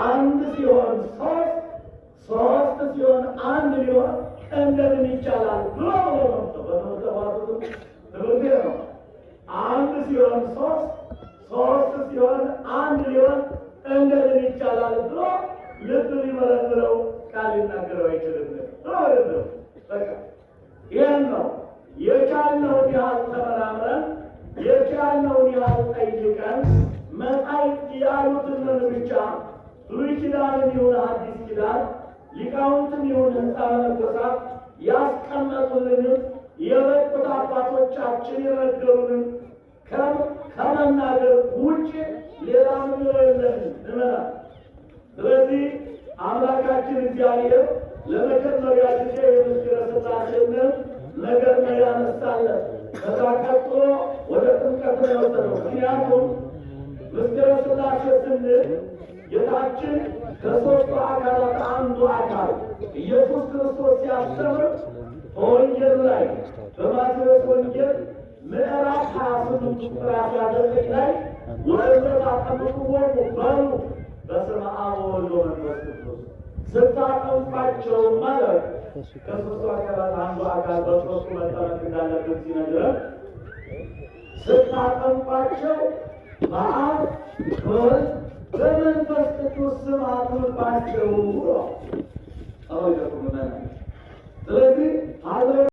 አንድ ሲሆን ሶስት፣ ሶስት ሲሆን አንድ ሊሆን እንደምን ይቻላል ብሎ በመሰዋቱ ትምህርት ነው። አንድ ሲሆን ሶስት፣ ሶስት ሲሆን አንድ ሊሆን እንደምን ይቻላል ብሎ ልብ ሊመረምረው ቃል ሊናገረው አይችልም ብሎ በቃ ይህን ነው የቻልነውን ያህል ተመራምረን የቻልነውን ያህል ጠይቀን መጻሕፍት ያሉትን ብቻ ብሉይ ኪዳንም ይሁን አዲስ ኪዳን ሊቃውንትም ይሁን ሕንፃ መነኮሳት ያስቀመጡልንም የበቁት አባቶቻችን የነገሩንን ከመናገር ውጭ ሌላ ምንም የለንም እንመናል። ስለዚህ አምላካችን እግዚአብሔር ለመጀመሪያ ጊዜ የምስጢረ ሥላሴንን ነገር ነው ያነሳለን። ከዛ ቀጥሎ ወደ ጥምቀት ነው የወሰደው። ምክንያቱም ምስጢረ ሥላሴ ስንል ጌታችን ከሦስቱ አካላት አንዱ አካል ኢየሱስ ክርስቶስ ሲያስተምር በወንጌል ላይ በማቴዎስ ወንጌል ምዕራፍ 28 ቁጥር 19 ላይ ወእምነት አጠምቅዎሙ በሉ በስመ አብ ወወልድ ወመንፈስ ቅዱስ ስታጠምቋቸው ማለት ከሦስቱ አካላት አንዱ አካል በሦስቱ መጠመቅ እንዳለበት ሲነግረን ስታጠምቋቸው በአብ በወልድ በመንፈስ ቅዱስ ስም አጥምቋቸው።